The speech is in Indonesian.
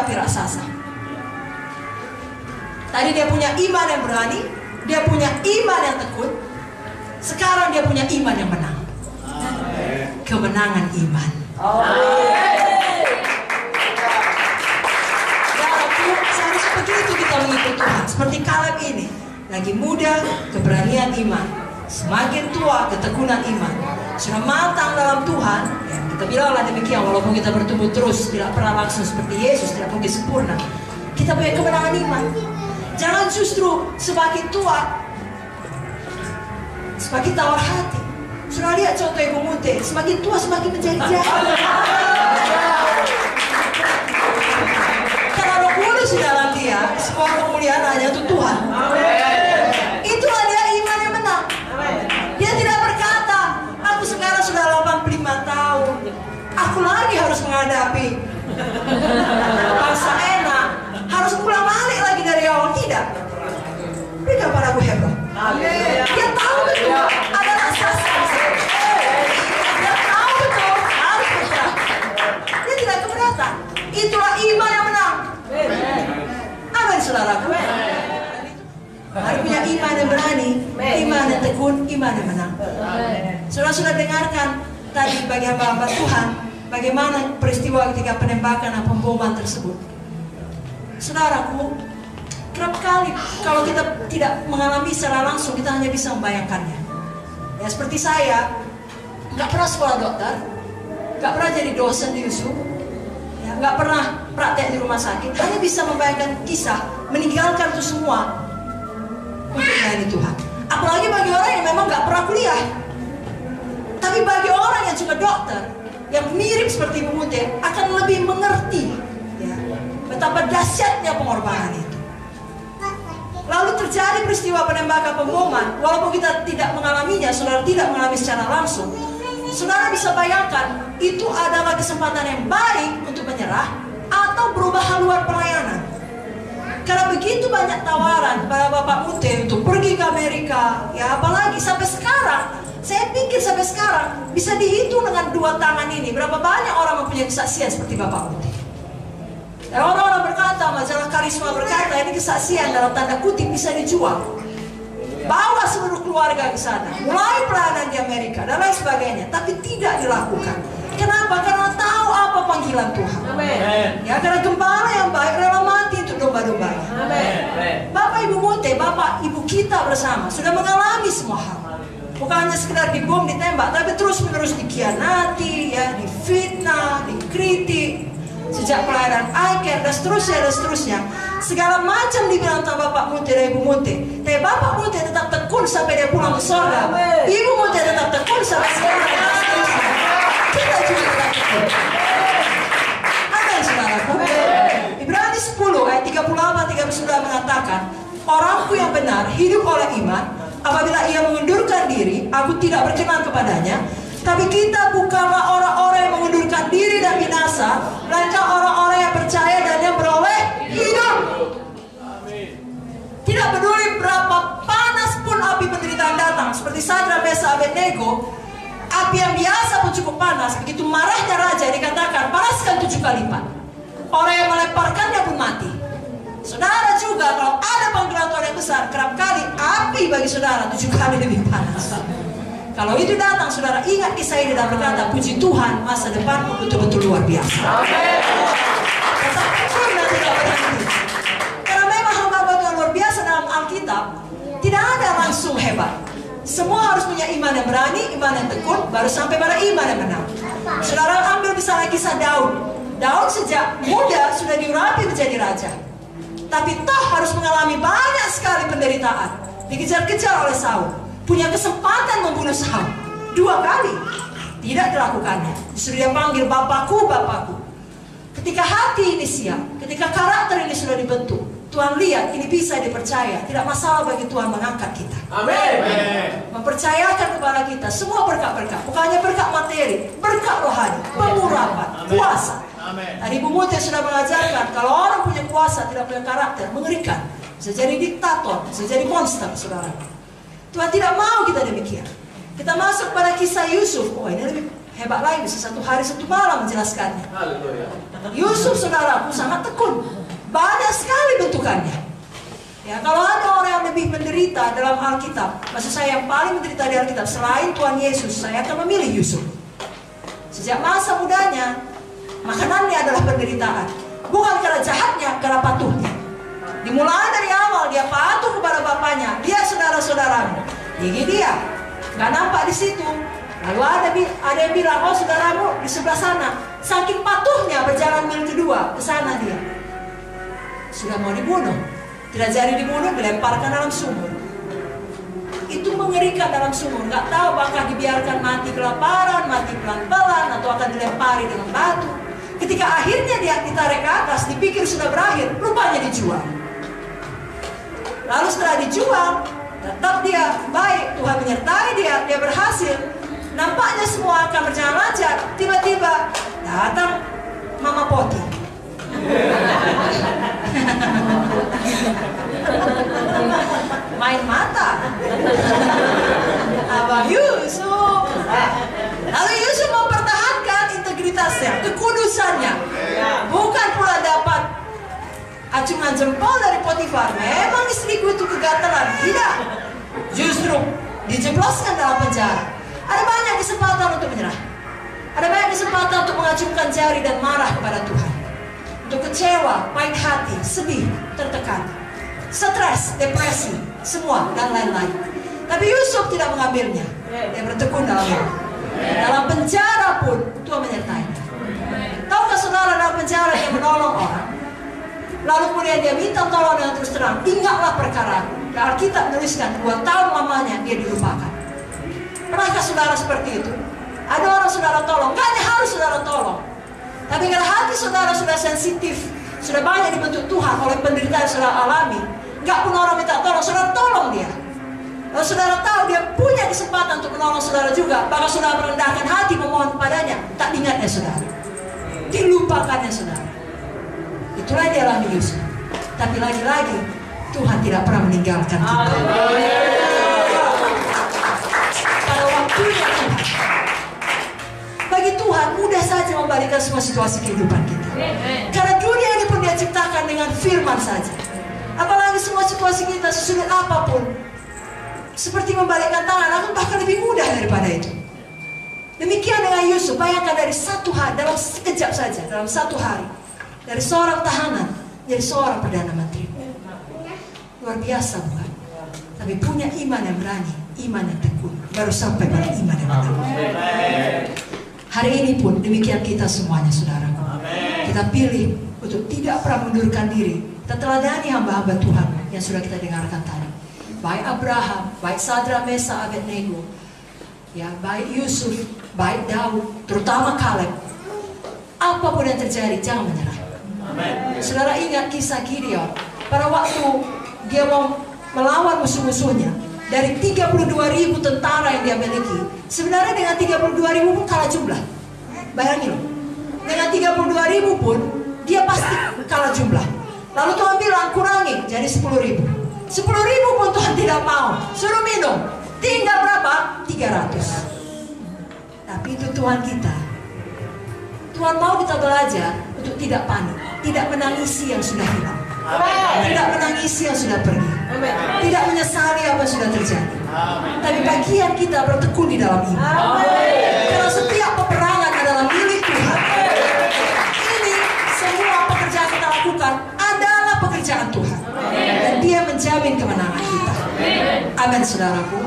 menghadapi raksasa. Tadi dia punya iman yang berani, dia punya iman yang tekun. Sekarang dia punya iman yang menang. Kemenangan iman. Seharusnya begitu kita mengikut Tuhan. Seperti Kaleb ini, lagi muda, keberanian iman. Semakin tua, ketekunan iman. Sudah matang dalam Tuhan, ya, kita bilanglah demikian. Walaupun kita bertumbuh terus, tidak pernah langsung seperti Yesus, tidak mungkin sempurna. Kita punya kemenangan iman. Jangan justru semakin tua semakin tawar hati. Sudah lihat contoh Ibu Munte, semakin tua semakin menjadi jahat. Karena Roh Kudus di dalam dia, semua kemuliaan hanya untuk Tuhan. Itulah dia iman yang menang. Dia tidak berkata, aku sekarang sudah 85 tahun, aku lagi harus menghadapi bangsa enak, harus pulang balik lagi dari awal. Tidak. Berikan padaku hebat. Dia tahu betul ada raksasa. Dia tahu betul harus bergerak. Dia tidak keberatan. Itulah iman yang menang. Amin, saudaraku. Harus punya iman yang berani, iman yang tekun, iman yang menang. Saudara sudah dengarkan tadi bagi hamba-hamba Tuhan bagaimana peristiwa ketika penembakan dan pemboman tersebut. Saudaraku, kerap kali kalau kita tidak mengalami secara langsung, kita hanya bisa membayangkannya. Ya seperti saya, nggak pernah sekolah dokter, nggak pernah jadi dosen di USU, ya, nggak pernah praktek di rumah sakit, hanya bisa membayangkan kisah meninggalkan itu semua untuk melayani Tuhan. Apalagi bagi orang yang memang nggak pernah kuliah. Tapi bagi orang yang juga dokter, yang mirip seperti Ibu Munte, akan lebih mengerti ya, betapa dahsyatnya pengorbanan itu. Lalu terjadi peristiwa penembakan pemboman. Walaupun kita tidak mengalaminya, saudara tidak mengalami secara langsung, saudara bisa bayangkan itu adalah kesempatan yang baik untuk menyerah atau berubah haluan pelayanan. Karena begitu banyak tawaran pada Bapak Munte untuk pergi ke Amerika, ya apalagi sampai sekarang, saya pikir sampai sekarang bisa dihitung dengan dua tangan ini berapa banyak orang mempunyai kesaksian seperti Bapak Munte. Dan orang-orang berkata, majalah Karisma berkata, ini kesaksian dalam tanda kutip bisa dijual. Bawa seluruh keluarga ke sana, mulai pelayanan di Amerika dan lain sebagainya, tapi tidak dilakukan. Kenapa? Karena tahu apa panggilan Tuhan. Amen. Ya, karena gembala yang baik rela mati untuk domba-dombanya. Bapak Ibu Munte, Bapak Ibu kita bersama sudah mengalami semua hal. Bukan hanya sekedar dibom, ditembak, tapi terus-menerus dikhianati, ya, difitnah, dikritik. Sejak pelayanan iCare dan seterusnya. Segala macam dibilang tentang Bapak Munte dan Ibu Munte. Tapi Bapak Munte tetap tekun sampai dia pulang ke surga. Ibu Munte tetap tekun sampai sekarang. Kita juga tetap tekun. Amin, saudaraku. Ibrani 10 ayat 38-39 mengatakan, orangku yang benar hidup oleh iman. Apabila ia mengundurkan diri, aku tidak berkenan kepadanya. Tapi kita bukanlah orang-orang yang mengundurkan diri dan binasa, melainkan orang-orang yang percaya dan yang beroleh hidup. Tidak peduli berapa panas pun api penderitaan datang, seperti Sadrak, Mesakh, Abednego, api yang biasa pun cukup panas. Begitu marahnya raja, dikatakan panaskan 7 kali lipat. Orang yang melemparkannya pun mati. Saudara juga kalau ada panggilan Tuhan yang besar, kerap kali api bagi saudara 7 kali lebih panas. Kalau itu datang, saudara ingat kisah ini dan berkata, puji Tuhan, masa depanmu betul-betul luar biasa. Tetap tekun dan tidak berhenti. Karena memang hamba-hamba Tuhan luar biasa dalam Alkitab, tidak ada langsung hebat. Semua harus punya iman yang berani, iman yang tekun, baru sampai pada iman yang menang. Saudara ambil misalnya kisah Daud. Daud sejak muda sudah diurapi menjadi raja. Tapi toh harus mengalami banyak sekali penderitaan. Dikejar-kejar oleh Saul. Punya kesempatan membunuh Saul 2 kali, tidak dilakukannya. Justru dia panggil Bapakku, Bapakku. Ketika hati ini siap, ketika karakter ini sudah dibentuk, Tuhan lihat ini bisa dipercaya. Tidak masalah bagi Tuhan mengangkat kita. Amin. Mempercayakan kepada kita semua berkat-berkat, bukan hanya berkat materi, berkat rohani, pengurapan, kuasa. Tadi Ibu Munte sudah mengajarkan, kalau orang punya kuasa tidak punya karakter, mengerikan. Bisa jadi diktator, bisa jadi monster, saudara. Tuhan tidak mau kita demikian. Kita masuk pada kisah Yusuf. Oh, ini lebih hebat lagi, bisa 1 hari 1 malam menjelaskannya. Yusuf, saudaraku, sangat tekun. membutuhkannya. Ya, kalau ada orang yang lebih menderita dalam Alkitab, maksud saya yang paling menderita di Alkitab selain Tuhan Yesus, saya akan memilih Yusuf. Sejak masa mudanya, makanannya adalah penderitaan. Bukan karena jahatnya, karena patuhnya. Dimulai dari awal dia patuh kepada bapaknya, dia saudara-saudaramu. Ini dia, nggak nampak di situ. Lalu ada yang bilang, oh saudaramu di sebelah sana. Saking patuhnya berjalan mil kedua ke sana dia. Sudah mau dibunuh. Tidak jadi dibunuh, dilemparkan dalam sumur. Itu mengerikan dalam sumur. Nggak tahu apakah dibiarkan mati kelaparan, mati pelan-pelan, atau akan dilempari dengan batu. Ketika akhirnya dia ditarik ke atas, dipikir sudah berakhir, rupanya dijual. Lalu setelah dijual, tetap dia baik, Tuhan menyertai dia berhasil. Nampaknya semua akan berjalan lancar. Tiba-tiba datang Mama Poti. Main mata. Abang Yusuf. Lalu Yusuf mempertahankan integritasnya, kekudusannya. Bukan pula dapat acungan jempol dari Potifar. Memang istriku itu kegatelan. Tidak. Justru dijebloskan dalam penjara. Ada banyak kesempatan untuk menyerah. Ada banyak kesempatan untuk mengacungkan jari dan marah kepada Tuhan. Untuk kecewa, pahit hati, sedih, tertekan, stres, depresi, semua dan lain-lain. Tapi Yusuf tidak mengambilnya. Dia bertekun dalamnya. Dalam penjara pun Tuhan menyertainya. Tahukah saudara, dalam penjara dia menolong orang. Lalu kemudian dia minta tolong dengan terus terang. Ingatlah perkara. Alkitab menuliskan 2 tahun lamanya dia dilupakan. Pernahkah saudara seperti itu? Ada orang saudara tolong, gak hanya harus saudara tolong. Tapi kalau hati saudara sudah sensitif, sudah banyak dibentuk Tuhan oleh penderitaan yang saudara alami, gak pun orang minta tolong, saudara tolong dia. Kalau saudara tahu dia punya kesempatan untuk menolong saudara juga, maka saudara merendahkan hati memohon kepadanya, tak diingatnya saudara, dilupakannya saudara. Itulah dia alami Yusuf. Tapi lagi-lagi Tuhan tidak pernah meninggalkan kita. Pada waktunya Tuhan, bagi Tuhan mudah saja membalikkan semua situasi kehidupan kita. Karena dunia ini pun dia ciptakan dengan firman saja. Apalagi semua situasi kita sesulit apapun, seperti membalikkan tangan, akan bahkan lebih mudah daripada itu. Demikian dengan Yusuf. Bayangkan dari satu hari, dalam sekejap saja, dalam satu hari, dari seorang tahanan jadi seorang perdana menteri. Luar biasa bukan? Tapi punya iman yang berani, iman yang tekun, baru sampai pada iman yang benar. Hari ini pun demikian kita semuanya saudaraku. Kita pilih untuk tidak pernah mundurkan diri. Kita teladani hamba-hamba Tuhan yang sudah kita dengarkan tadi. Baik Abraham, baik Sadra, Mesa, Abednego, ya, baik Yusuf, baik Daud, terutama Kaleb. Apapun yang terjadi, jangan menyerah. Saudara ingat kisah Gideon. Pada waktu dia mau melawan musuh-musuhnya, dari 32.000 tentara yang dia miliki, sebenarnya dengan 32.000 pun kalah jumlah. Bayangin loh, dengan 32.000 pun dia pasti kalah jumlah. Lalu Tuhan bilang kurangi jadi 10.000. 10.000 pun Tuhan tidak mau, suruh minum. Tinggal berapa? 300. Tapi itu Tuhan kita. Tuhan mau kita belajar untuk tidak panik, tidak menangisi yang sudah hilang, tidak menangisi yang sudah pergi, tidak menyesali apa yang sudah terjadi. Tapi bagian kita bertekun di dalam iman. Karena setiap peperangan adalah milik Tuhan. Ini semua pekerjaan kita lakukan adalah pekerjaan Tuhan, dan Dia menjamin kemenangan kita. Amin, saudaraku.